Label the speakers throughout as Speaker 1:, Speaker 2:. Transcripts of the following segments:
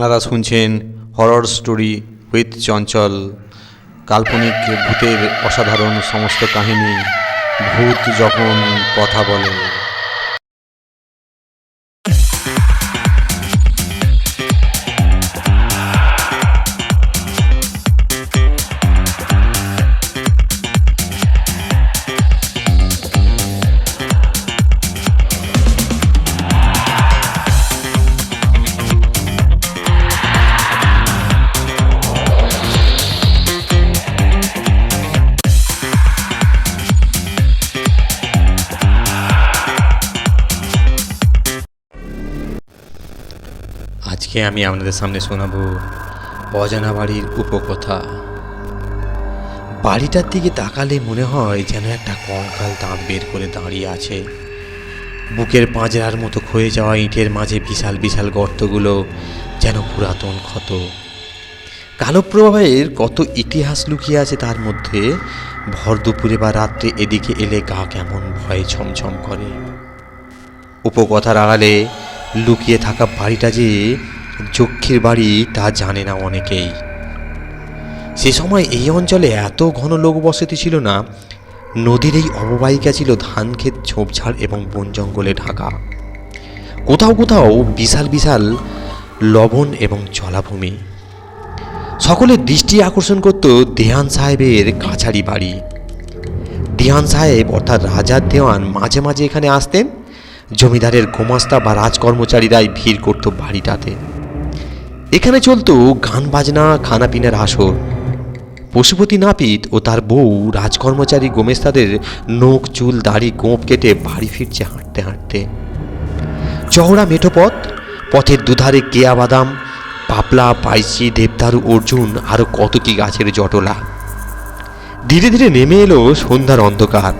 Speaker 1: আপনারা শুনছেন horror story with চঞ্চল। কাল্পনিক ভূতের অসাধারণ সমস্ত কাহিনী। ভূত যখন কথা বলে। আজকে আমি আপনাদের সামনে শোনাবো অজানা বাড়ির উপকথা। বাড়িটার দিকে তাকালে মনে হয় যেন একটা কঙ্কাল দাঁত বের করে দাঁড়িয়ে আছে। বুকের পাঁজরার মতো ক্ষয়ে যাওয়া ইটের মাঝে বিশাল বিশাল গর্তগুলো যেন পুরাতন ক্ষত। কালো প্রবাহের কত ইতিহাস লুকিয়ে আছে তার মধ্যে। ভর দুপুরে বা রাত্রে এদিকে এলে গা কেমন ভয়ে ছমছম করে। উপকথার আড়ালে লুকিয়ে থাকা বাড়িটা যে যক্ষীর বাড়ি তা জানে না অনেকেই। সে সময় এই অঞ্চলে এত ঘন লোক বসতি ছিল না। নদীর এই অববাহিকা ছিল ধান ক্ষেত, ঝোপঝাড় এবং বন জঙ্গলে ঢাকা। কোথাও কোথাও বিশাল বিশাল লবণ এবং জলাভূমি। সকলের দৃষ্টি আকর্ষণ করত দেওয়ান সাহেবের কাছারি বাড়ি। দেওয়ান সাহেব অর্থাৎ রাজার দেওয়ান মাঝে মাঝে এখানে আসতেন। জমিদারের গোমাস্তা বা রাজকর্মচারীরাই ভিড় করত বাড়িটাতে। এখানে চলতো গান বাজনা, খানাপিনার আসর। পশুপতি নাপিত ও তার বউ রাজকর্মচারী গোমেস্তাদের নখ, চুল, দাড়ি, গোঁফ কেটে বাড়ি ফিরছে হাঁটতে হাঁটতে। চওড়া মেঠো পথ, পথের দুধারে কেয়া বাদাম, পাপলা, পাইচি, দেবদারু, অর্জুন আরও কত কি গাছের জটলা। ধীরে ধীরে নেমে এলো সন্ধ্যার অন্ধকার।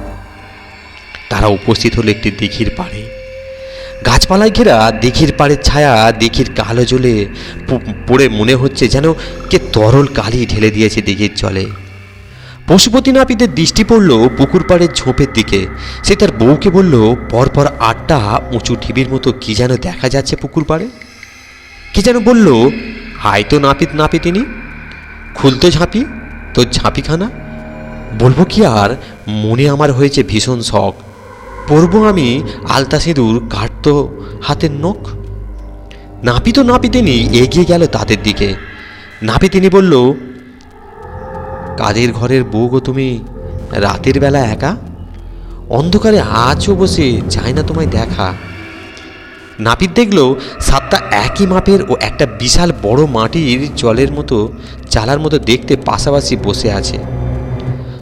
Speaker 1: তারা উপস্থিত হলো একটি দিঘির পাড়ে। গাছপালায় ঘেরা দিঘির পাড়ের ছায়া দিঘির কালো জলে পড়ে মনে হচ্ছে যেন কে তরল কালি ঢেলে দিয়েছে দিঘির জলে। পশুপতি নাপিতের দৃষ্টি পড়ল পুকুর পাড়ের ঝোপের দিকে। সে তার বউকে বলল, পরপর 8টা উঁচু ঢিবির মতো কি যেন দেখা যাচ্ছে পুকুর পাড়ে। কি যেন বলল, হাই তো নাপিত নাপিতিনি, খুলতো ঝাঁপি, তোর ঝাঁপিখানা। বলবো কি আর, মনে আমার হয়েছে ভীষণ শখ। পরবো আমি আলতা সিঁদুর, কাটতো হাতের নখ। নাপিত ও নাপিতিনি এগিয়ে গেল তাদের দিকে। নাপিতিনি বলল, কাদের ঘরের বউ গো তুমি, রাতের বেলা একা? অন্ধকারে আজও বসে যায় না তোমায় দেখা। নাপিত দেখল 7টা একই মাপের ও একটা বিশাল বড় মাটির জলের মতো চালার মতো দেখতে পাশাপাশি বসে আছে।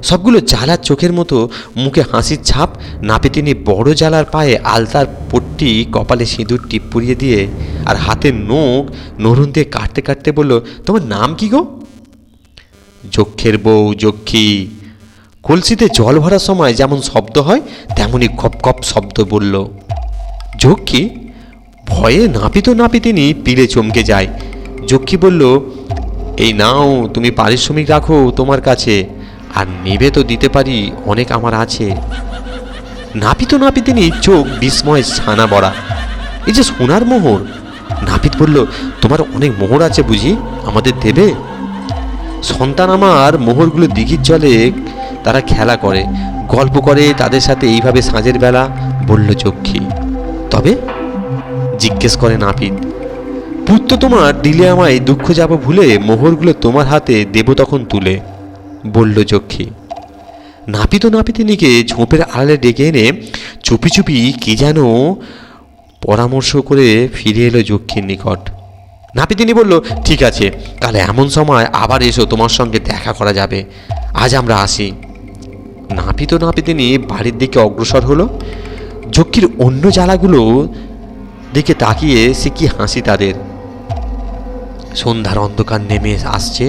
Speaker 1: সবগুলো জ্বালার চোখের মতো, মুখে হাসির ছাপ। নাপিতিনি বড় জ্বালার পায়ে আলতার পট্টি, কপালে সিঁদুর টিপ পরিয়ে দিয়ে আর হাতের নখ নরুন দিয়ে কাটতে কাটতে বলল, তোমার নাম কি গো? যক্ষের বউ যক্ষী। কলসিতে জল ভরার সময় যেমন শব্দ হয় তেমনই খপ খপ শব্দ বলল। যক্ষী? ভয়ে নাপিত ও নাপিতিনি পিলে চমকে যায়। যক্ষী বলল, এই নাও, তুমি পারিশ্রমিক রাখো তোমার কাছে, আর নেবে তো দিতে পারি, অনেক আমার আছে। নাপিত নাপিতিনি চোখ বিস্ময় ছানা বড়া। এই যে সোনার মোহর। নাপিত বলল, তোমার অনেক মোহর আছে বুঝি, আমাদের দেবে? সন্তান আমার মোহরগুলো দিঘির জলে তারা খেলা করে, গল্প করে তাদের সাথে এইভাবে সাঁঝের বেলা, বলল যক্ষী। তবে? জিজ্ঞেস করে নাপিত। পুত্র তোমার দিলে আমায় দুঃখ যাব ভুলে, মোহরগুলো তোমার হাতে দেব তখন তুলে, বলল যক্ষী। নাপিত নাপিতিনিকে ঝোপের আড়ালে ডেকে এনে চুপি চুপি কি যেন পরামর্শ করে ফিরে এলো যক্ষীর নিকট। নাপিতিনি বলল, ঠিক আছে, তাহলে এমন সময় আবার এসো, তোমার সঙ্গে দেখা করা যাবে। আজ আমরা আসি। নাপিত নাপিতিনি বাড়ির দিকে অগ্রসর হলো। যক্ষীর অন্য জ্বালাগুলো দিকে তাকিয়ে সে কি হাসি তাদের। সন্ধ্যার অন্ধকার নেমে আসছে।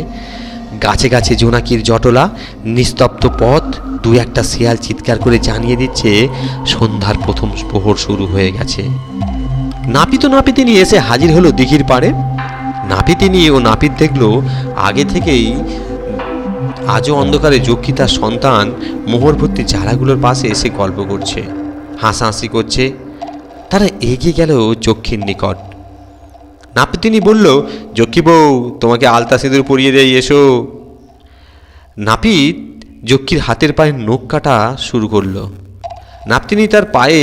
Speaker 1: গাছে গাছে জোনাকির জটলা, নিস্তব্ধ পথ। 2-1টা শেয়াল চিৎকার করে জানিয়ে দিচ্ছে সন্ধ্যার প্রথম প্রহর শুরু হয়ে গেছে। নাপিত নাপিতিনি এসে হাজির হলো দিঘির পাড়ে। নাপিতিনি ও নাপিত দেখল আগে থেকেই আজও অন্ধকারে যক্ষী তার সন্তান মোহর ভর্তি জ্বালাগুলোর পাশে এসে গল্প করছে, হাসাহাসি করছে। তারা এগিয়ে গেল যক্ষীর নিকট। নাপিতিনি বলল, যক্ষী বউ, তোমাকে আলতা সিঁদুর পরিয়ে দেই, এসো। নাপিত যক্ষীর হাতের পায়ে নখ কাটা শুরু করলো। নাপিতিনি তার পায়ে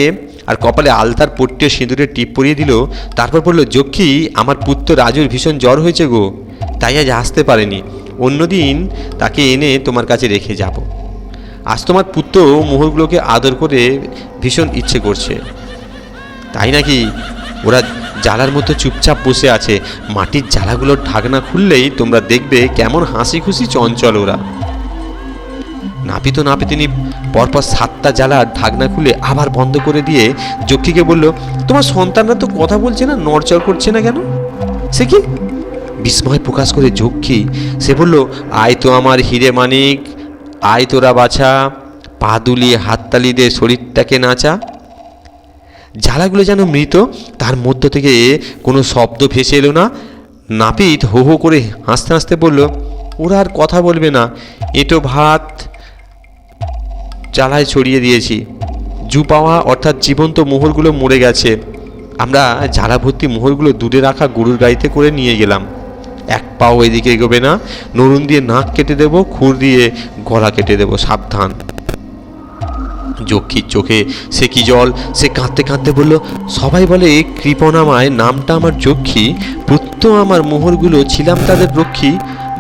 Speaker 1: আর কপালে আলতার পট্টি ও সিঁদুরের টিপ পরিয়ে দিল। তারপর বলল, যক্ষী, আমার পুত্র রাজুর ভীষণ জ্বর হয়েছে গো, তাই আজ আসতে পারেনি। অন্যদিন তাকে এনে তোমার কাছে রেখে যাব। আজ তোমার পুত্র মোহরগুলোকে আদর করে ভীষণ ইচ্ছে করছে। তাই নাকি? ওরা জ্বালার মতো চুপচাপ বসে আছে। মাটির জ্বালাগুলোর ঢাকনা খুললেই তোমরা দেখবে কেমন হাসি খুশি চঞ্চল ওরা। নাপিত ও নাপিতিনি পরপর 7টা জ্বালার ঢাকনা খুলে আবার বন্ধ করে দিয়ে যক্ষীকে বলল, তোমার সন্তানরা তো কথা বলছে না, নড়চড় করছে না কেন? সে কি? বিস্ময় প্রকাশ করে যক্ষী সে বলল, আয় তো আমার হিরে মানিক, আয় তোরা বাছা, পা দুলিয়ে হাততালি দিয়ে শরীরটাকে নাচা। জ্বালাগুলো যেন মৃত, তার মধ্য থেকে কোনো শব্দ ভেসে এলো না। নাপিত হো হো করে হাসতে হাসতে বলল, ওরা আর কথা বলবে না, এঁটো ভাত জ্বালায় ছড়িয়ে দিয়েছি। জু পাওয়া অর্থাৎ জীবন্ত মোহরগুলো মরে গেছে। আমরা জ্বালা ভর্তি মোহরগুলো দূরে রাখা গরুর গাড়িতে করে নিয়ে গেলাম। এক পাও এদিকে এগোবে না, নরুন দিয়ে নাক কেটে দেব, খুর দিয়ে গলা কেটে দেব, সাবধান। যক্ষীর চোখে সে কি জল, সে কাঁদতে কাঁদতে বলল, সবাই বলে কৃপণামায়, নামটা আমার যক্ষী, পুত্র আমার মোহরগুলো ছিলাম তাদের রক্ষী।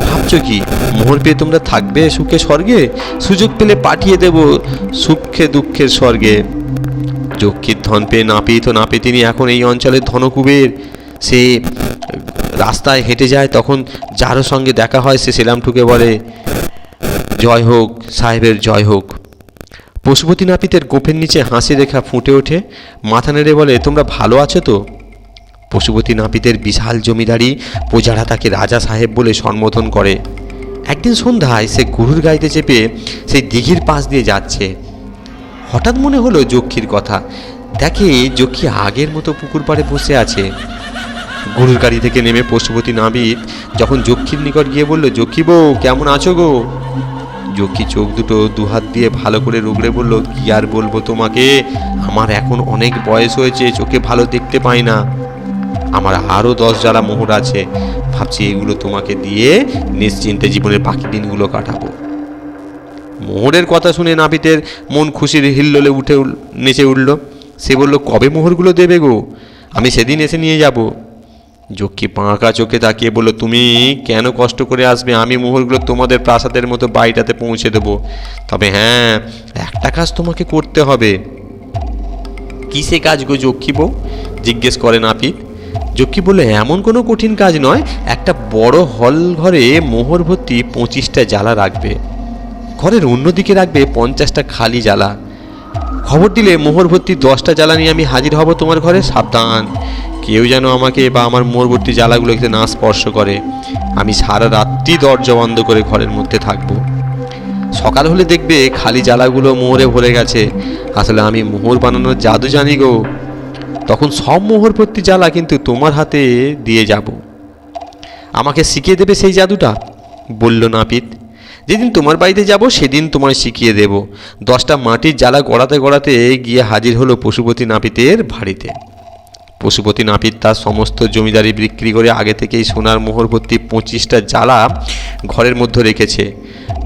Speaker 1: ভাবছ কি মোহর পেয়ে তোমরা থাকবে সুখে স্বর্গে? সুযোগ পেলে পাঠিয়ে দেব সুখে দুঃখের স্বর্গে। যক্ষীর ধন পেয়ে নাপিত ও নাপিতিনি এখন এই অঞ্চলের ধনকুবের। সে রাস্তায় হেঁটে যায়, তখন যারও সঙ্গে দেখা হয় সে সেলাম ঠুকে বলে, জয় হোক সাহেবের, জয় হোক। পশুপতি নাপিতের গোফের নিচে হাসি রেখা ফুটে ওঠে, মাথা নেড়ে বলে, তোমরা ভালো আছো তো? পশুপতি নাপিতের বিশাল জমিদারি, প্রজারা তাকে রাজা সাহেব বলে সম্বোধন করে। একদিন সন্ধ্যায় সে গরুর গাড়িতে চেপে সেই দিঘির পাশ দিয়ে যাচ্ছে। হঠাৎ মনে হলো যক্ষীর কথা। দেখে যক্ষী আগের মতো পুকুর পাড়ে বসে আছে। গরুর গাড়ি থেকে নেমে পশুপতি নাপিত যখন যক্ষীর নিকট গিয়ে বলল, যক্ষী বউ, কেমন আছো গো? যক্ষী চোখ দুটো দুহাত দিয়ে ভালো করে রুগড়ে বলল, কি আর বলবো তোমাকে, আমার এখন অনেক বয়স হয়েছে, চোখে ভালো দেখতে পাই না। আমার আরও 10 জ্বালা মোহর আছে, ভাবছি এগুলো তোমাকে দিয়ে নিশ্চিন্তে জীবনের বাকি দিনগুলো কাটাবো। মোহরের কথা শুনে নাপিতের মন খুশির হিল্লোলে নেচে উঠল। সে বলল, কবে মোহরগুলো দেবে গো? আমি সেদিন এসে নিয়ে যাব। যক্ষী পাঁকা চোখে তাকিয়ে বলল, তুমি কেন কষ্ট করে আসবে? আমি মোহরগুলো তোমাদের প্রাসাদের মতো বাড়িটাতে পৌঁছে দেবো। তবে হ্যাঁ, একটা কাজ তোমাকে করতে হবে। কি সে কাজ গো যক্ষী বউ? জিজ্ঞেস করে নাপিত। যক্ষী বলল, এমন কোনো কঠিন কাজ নয়, একটা বড় হল ঘরে মোহর ভর্তি 25টা জ্বালা রাখবে। ঘরের অন্যদিকে রাখবে 50টা খালি জ্বালা। খবর দিলে মোহর ভর্তি 10টা জ্বালা নিয়ে আমি হাজির হব তোমার ঘরে। সাবধান, কেউ যেন আমাকে বা আমার মোহর ভর্তি জ্বালাগুলোকে না স্পর্শ করে। আমি সারা রাত্রি দরজা বন্ধ করে ঘরের মধ্যে থাকবো। সকাল হলে দেখবে খালি জ্বালাগুলো মোহরে ভরে গেছে। আসলে আমি মোহর বানানোর জাদু জানি গো। তখন সব মোহর ভর্তি জ্বালা কিন্তু তোমার হাতে দিয়ে যাব। আমাকে শিখিয়ে দেবে সেই জাদুটা? বলল নাপিত। যেদিন তোমার বাড়িতে যাব সেদিন তোমায় শিখিয়ে দেব। 10টা মাটির জ্বালা গড়াতে গড়াতে গিয়ে হাজির হলো পশুপতি নাপিতের বাড়িতে। পশুপতি নাপিত তার সমস্ত জমিদারি বিক্রি করে আগে থেকেই সোনার মোহর ভর্তি 25টা জ্বালা ঘরের মধ্যে রেখেছে।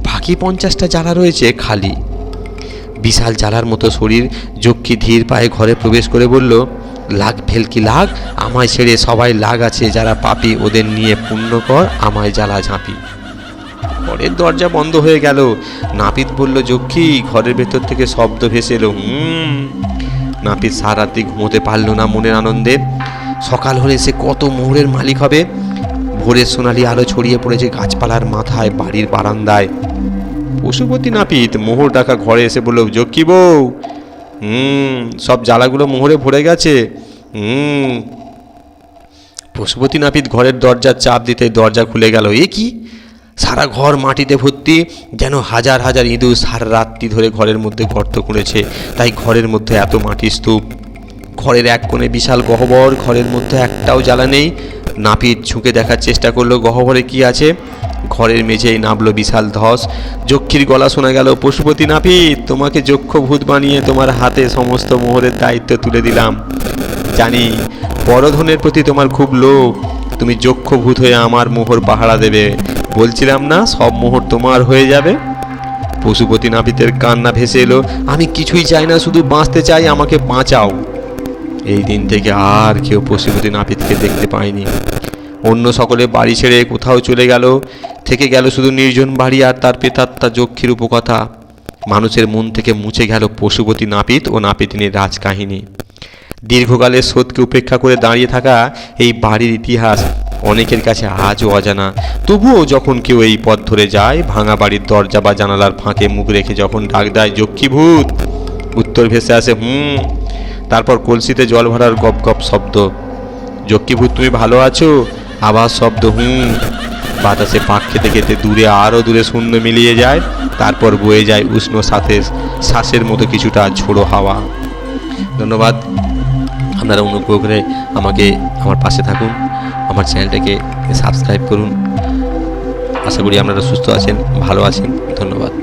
Speaker 1: বাকি 50টা জ্বালা রয়েছে খালি। বিশাল জ্বালার মতো শরীর যক্ষী ধীর পায়ে ঘরে প্রবেশ করে বলল, লাগ ভেলকি লাগ, আমায় ছেড়ে সবাই লাগ আছে, যারা পাপি ওদের নিয়ে পুণ্য কর, আমায় জ্বালা ঝাঁপি। ঘরের দরজা বন্ধ হয়ে গেল। নাপিত বলল, যক্ষী, ঘরের ভেতর থেকে শব্দ ভেসে এলো। নাপিত সারা রাত্রি ঘুমোতে পারল না মনের আনন্দে। সকাল হলে সে কত মোহরের মালিক হবে। ভোরের সোনালি আলো ছড়িয়ে পড়েছে গাছপালার মাথায়, বাড়ির বারান্দায়। পশুপতি নাপিত মোহর ডাকা ঘরে এসে বলল, যক্ষী বউ, সব জ্বালাগুলো মোহরে ভরে গেছে। পশুপতি নাপিত ঘরের দরজার চাপ দিতে দরজা খুলে গেল। এ কি? সারা ঘর মাটিতে ভর্তি, যেন হাজার হাজার ইঁদুর সারা রাত্রি ধরে ঘরের মধ্যে গর্ত করেছে, তাই ঘরের মধ্যে এত মাটির স্তূপ। ঘরের এক কোণে বিশাল গহ্বর, ঘরের মধ্যে একটাও জ্বালা নেই। নাপিত ঝুঁকে দেখার চেষ্টা করলো গহ্বরে কি আছে। ঘরের মেঝেই নামলো বিশাল ধস। যক্ষীর গলা শোনা গেল, পশুপতি নাপিত, তোমাকে যক্ষ ভূত বানিয়ে তোমার হাতে সমস্ত মোহরের দায়িত্ব তুলে দিলাম। জানি পরধনের প্রতি তোমার খুব লোভ। তুমি যক্ষ ভূত হয়ে আমার মোহর পাহারা দেবে। বলছিলাম না সব মোহর তোমার হয়ে যাবে। পশুপতি নাপিতের কান্না ভেসে এলো। আমি কিছুই চাই না, শুধু বাঁচতে চাই, আমাকে বাঁচাও। এই দিন থেকে আর কেউ পশুপতি নাপিতকে দেখতে পায়নি। অন্য সকলে বাড়ি ছেড়ে কোথাও চলে গেল। থেকে গেল শুধু নির্জন বাড়ি আর তার প্রেতাত্মা যক্ষীর উপকথা। মানুষের মন থেকে মুছে গেল পশুপতি নাপিত ও নাপিতিনীর রাজকাহিনী। দীর্ঘকালের স্রোতকে উপেক্ষা করে দাঁড়িয়ে থাকা এই বাড়ির ইতিহাস অনেকের কাছে আজও অজানা। তবুও যখন কেউ এই পথ ধরে যায়, ভাঙা বাড়ির দরজা বা জানালার ফাঁকে মুখ রেখে যখন ডাক দেয় যক্ষীভূত, উত্তর ভেসে আসে হুম। তারপর কলসিতে জল ভরার গপ গপ শব্দ। যক্ষীভূত তুমি ভালো আছো? আবার শব্দ হুম। বাতাসে পাক খেতে খেতে দূরে আরও দূরে শূন্য মিলিয়ে যায়। তারপর বয়ে যায় উষ্ণ শ্বাসের মতো কিছুটা ঝোড়ো হাওয়া। ধন্যবাদ। আপনারা অনুগ্রহ করে আমাকে আমার পাশে থাকুন, আমার চ্যানেলটাকে সাবস্ক্রাইব করুন। আশা করি আপনারা সুস্থ আছেন, ভালো আছেন। ধন্যবাদ।